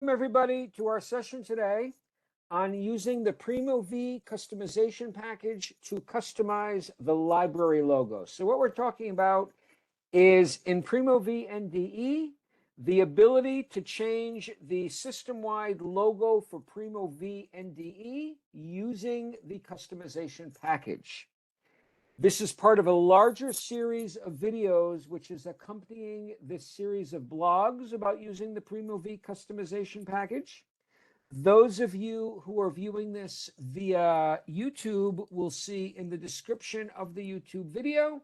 Welcome everybody to our session today on using the Primo V customization package to customize the library logo. So what we're talking about is in Primo V NDE, the ability to change the system-wide logo for Primo V NDE using the customization package. This is part of a larger series of videos, which is accompanying this series of blogs about using the Primo V customization package. Those of you who are viewing this via YouTube will see in the description of the YouTube video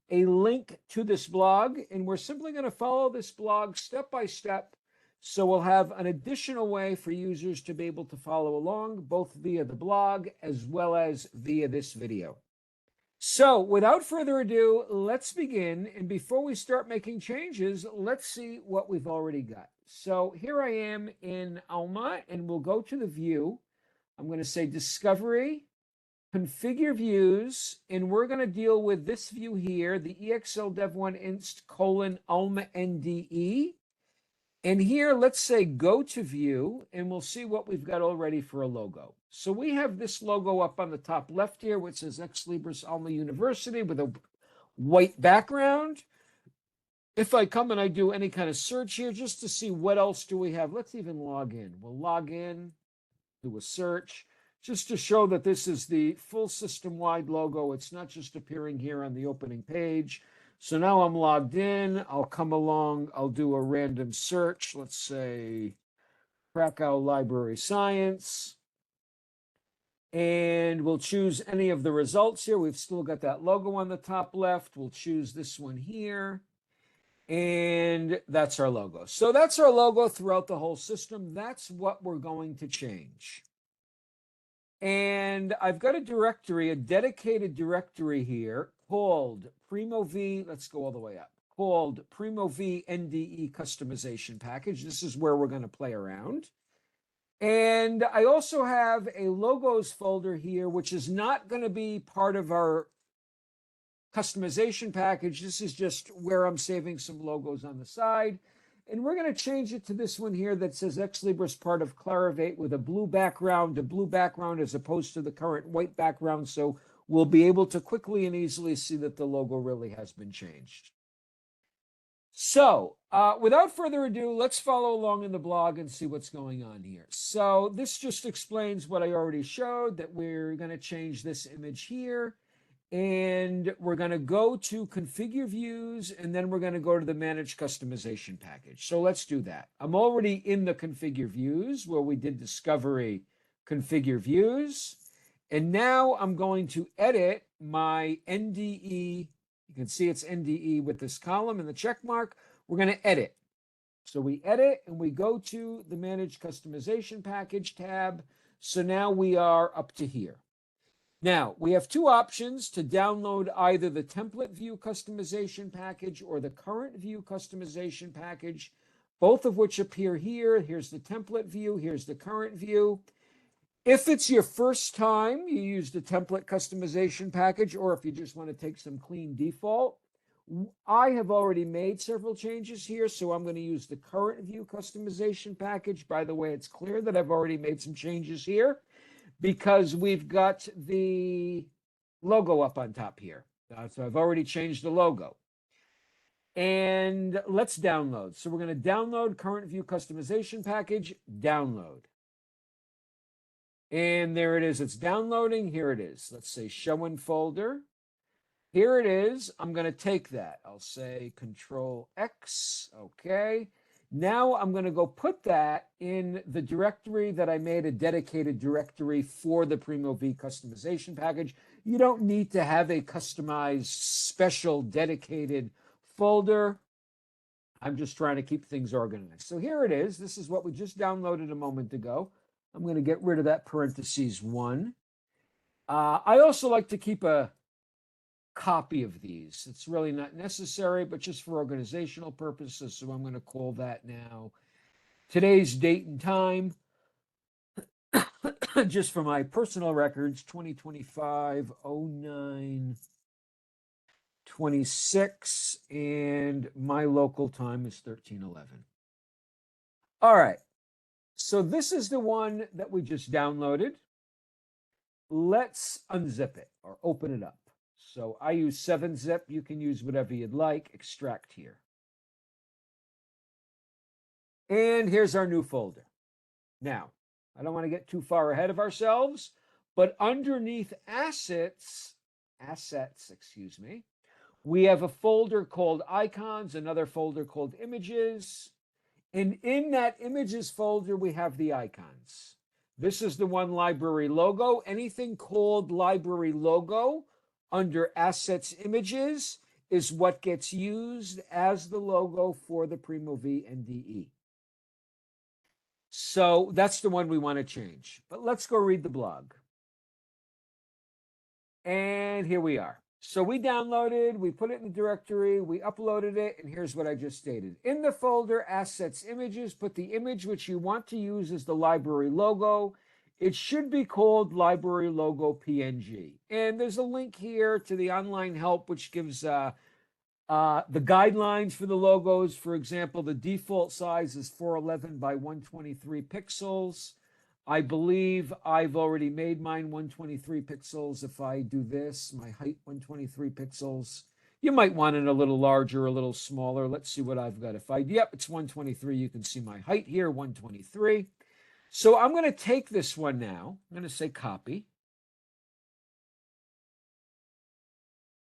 a link to this blog, and we're simply going to follow this blog step by step. So we'll have an additional way for users to be able to follow along, both via the blog as well as via this video. So without further ado, let's begin. And before we start making changes, let's see what we've already got. So here I am in Alma, and we'll go to the view. I'm going to say Discovery, Configure Views, and we're going to deal with this view here, the EXL Dev1 Inst Alma NDE. And here, let's say go to view, and we'll see what we've got already for a logo. So we have this logo up on the top left here, which says Ex Libris Alma University with a white background. If I come and I do any kind of search here, just to see what else do we have, let's even log in. We'll log in, do a search, just to show that this is the full system-wide logo. It's not just appearing here on the opening page. So now I'm logged in. I'll come along. I'll do a random search. Let's say Krakow Library Science. And we'll choose any of the results here. We've still got that logo on the top left. We'll choose this one here. And that's our logo. So that's our logo throughout the whole system. That's what we're going to change. And I've got a directory, a dedicated directory here called Primo V. Let's go all the way up. Called Primo V NDE customization package. This is where we're going to play around. And I also have a logos folder here, which is not going to be part of our customization package. This is just where I'm saving some logos on the side. And we're going to change it to this one here that says Ex Libris part of Clarivate with a blue background as opposed to the current white background. So we'll be able to quickly and easily see that the logo really has been changed. So without further ado, let's follow along in the blog and see what's going on here. So this just explains what I already showed, that we're going to change this image here. And we're going to go to Configure Views, and then we're going to go to the Manage Customization package. So let's do that. I'm already in the Configure Views where we did Discovery, Configure Views. And now I'm going to edit my NDE. You can see it's NDE with this column and the check mark. We're going to edit. So we edit, and we go to the Manage Customization package tab. So now we are up to here. Now, we have two options to download either the template view customization package or the current view customization package, both of which appear here. Here's the template view. Here's the current view. If it's your first time you use the template customization package, or if you just want to take some clean default, I have already made several changes here, so I'm going to use the current view customization package. By the way, it's clear that I've already made some changes here, because we've got the logo up on top here. So I've already changed the logo. And let's download. So we're going to download current view customization package, download. And there it is. It's downloading. Here it is. Let's say show in folder. Here it is. I'm going to take that. I'll say Control X. Okay. Now I'm going to go put that in the directory that I made a dedicated directory for the Primo V customization package. You don't need to have a customized, special, dedicated folder. I'm just trying to keep things organized. So here it is. This is what we just downloaded a moment ago. I'm going to get rid of that parentheses 1. I also like to keep a copy of these. It's really not necessary, but just for organizational purposes. So I'm going to call that now today's date and time, just for my personal records, 2025-09-26, and my local time is 1311. All right. So this is the one that we just downloaded. Let's unzip it or open it up. So I use 7-zip. You can use whatever you'd like. Extract here. And here's our new folder. Now, I don't want to get too far ahead of ourselves, but underneath assets, excuse me, we have a folder called icons, another folder called images. And in that images folder, we have the icons. This is the one library logo. Anything called library logo under assets images is what gets used as the logo for the Primo V NDE. So that's the one we want to change. But let's go read the blog. And here we are. So we downloaded, we put it in the directory, we uploaded it, and here's what I just stated. In the folder assets images, put the image which you want to use as the library logo. It should be called library logo PNG. And there's a link here to the online help, which gives the guidelines for the logos. For example, the default size is 411 by 123 pixels. I believe I've already made mine 123 pixels. If I do this, my height 123 pixels. You might want it a little larger, a little smaller. Let's see what I've got. If I, yep, it's 123. You can see my height here, 123. So I'm going to take this one now. I'm going to say copy.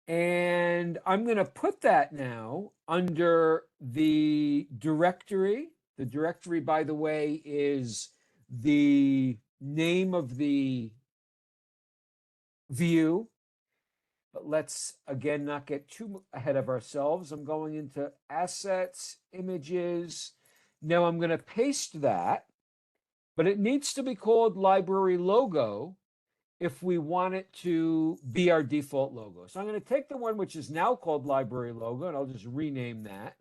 And I'm going to put that now under the directory. The directory, by the way, is the name of the view. But let's, again, not get too ahead of ourselves. I'm going into assets, images. Now I'm going to paste that, but it needs to be called library logo if we want it to be our default logo. So I'm going to take the one which is now called library logo, and I'll just rename that.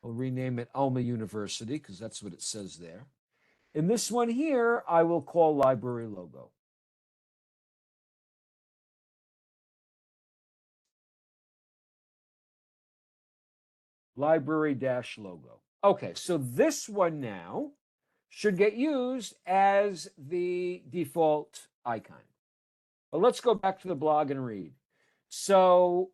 I'll rename it Alma University because that's what it says there. And this one here, I will call library logo. Library-logo. Okay, so this one now should get used as the default icon. But let's go back to the blog and read. So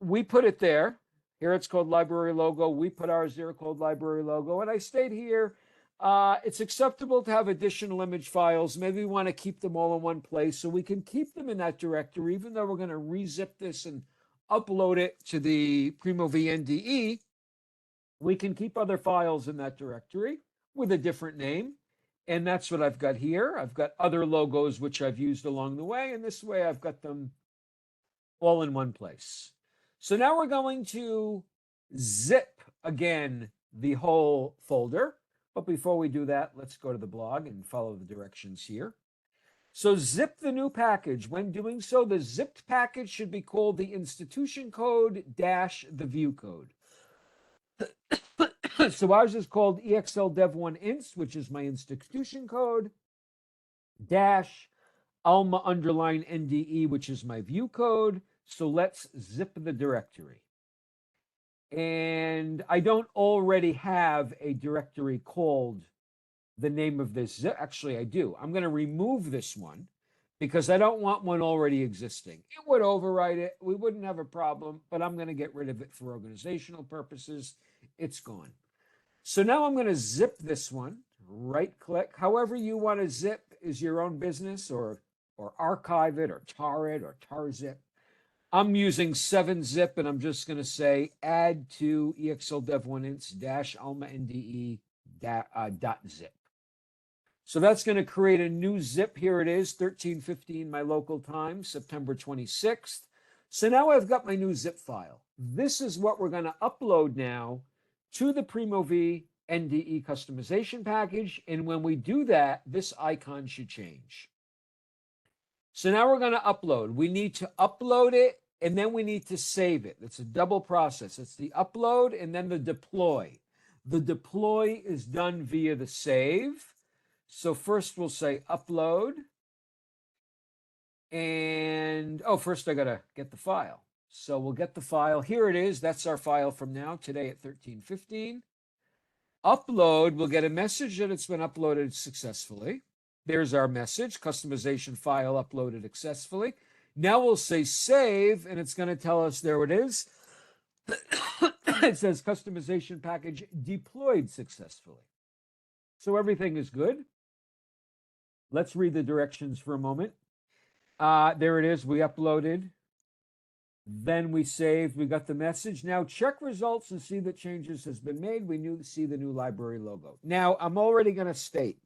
we put it there. Here it's called library logo. We put ours there called library logo. And I state here, it's acceptable to have additional image files. Maybe we want to keep them all in one place. So we can keep them in that directory, even though we're going to rezip this and upload it to the Primo V NDE. We can keep other files in that directory with a different name. And that's what I've got here. I've got other logos which I've used along the way. And this way I've got them all in one place. So now we're going to zip again the whole folder. But before we do that, let's go to the blog and follow the directions here. So zip the new package. When doing so, the zipped package should be called the institution code dash the view code. So ours is called EXLDev1inst, which is my institution code, dash Alma underline NDE, which is my view code. So let's zip the directory. And I don't already have a directory called the name of this zip. Actually, I do. I'm going to remove this one because I don't want one already existing. It would overwrite it. We wouldn't have a problem, but I'm going to get rid of it for organizational purposes. It's gone. So now I'm going to zip this one, right click. However you want to zip is your own business, or archive it or tar it or tar zip. I'm using 7-zip, and I'm just going to say add to EXLDev1inst dash Alma NDE dot zip. So that's going to create a new zip. Here it is, 13:15 my local time, September 26th. So now I've got my new zip file. This is what we're going to upload now to the Primo V NDE customization package. And when we do that, this icon should change. So now we're going to upload. We need to upload it, and then we need to save it. It's a double process. It's the upload and then the deploy. The deploy is done via the save. So first we'll say upload. And, oh, first I got to get the file. So we'll get the file. Here it is. That's our file from now, today at 13:15. Upload, we'll get a message that it's been uploaded successfully. There's our message, customization file uploaded successfully. Now we'll say save, and it's going to tell us there it is. It says customization package deployed successfully. So everything is good. Let's read the directions for a moment. There it is. We uploaded. Then we saved. We got the message. Now check results and see that changes has been made. We see the new library logo. Now I'm already going to state,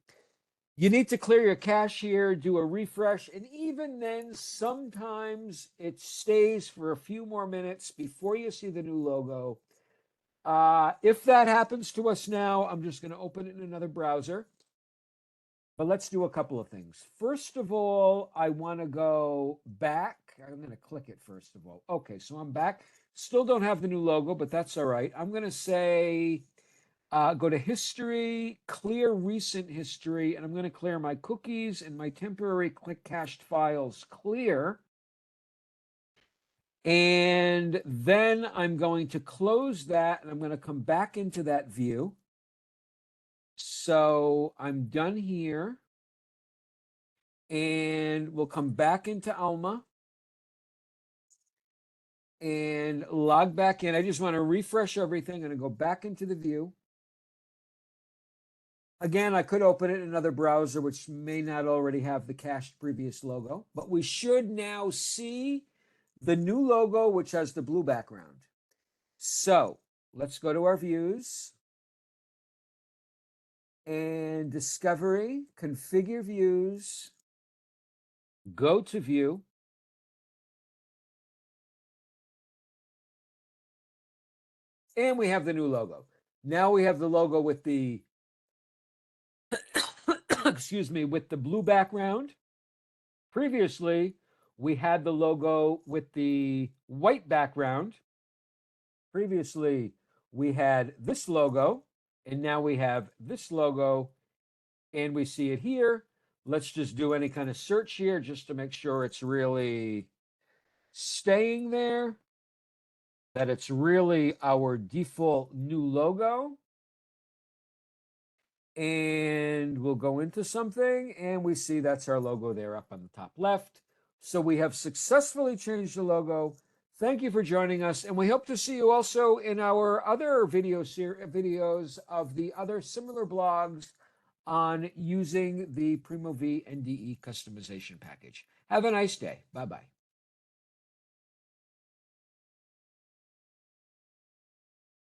you need to clear your cache here, do a refresh, and even then, sometimes it stays for a few more minutes before you see the new logo. If that happens to us now, I'm just going to open it in another browser. But let's do a couple of things. First of all, I want to go back. I'm going to click it first of all. Okay, so I'm back. Still don't have the new logo, but that's all right. I'm going to say, go to history, clear recent history, and I'm going to clear my cookies and my temporary click cached files clear. And then I'm going to close that, and I'm going to come back into that view. So I'm done here. And we'll come back into Alma and log back in. I just want to refresh everything and go back into the view. Again, I could open it in another browser, which may not already have the cached previous logo, but we should now see the new logo, which has the blue background. So let's go to our views and discovery, configure views, go to view. And we have the new logo. Now we have the logo with the, excuse me, with the blue background. Previously, we had the logo with the white background. Previously, we had this logo, and now we have this logo, and we see it here. Let's just do any kind of search here just to make sure it's really staying there, that it's really our default new logo. And we'll go into something, and we see that's our logo there up on the top left. So we have successfully changed the logo. Thank you for joining us, and we hope to see you also in our other videos of the other similar blogs on using the Primo V NDE customization package. Have a nice day. Bye-bye.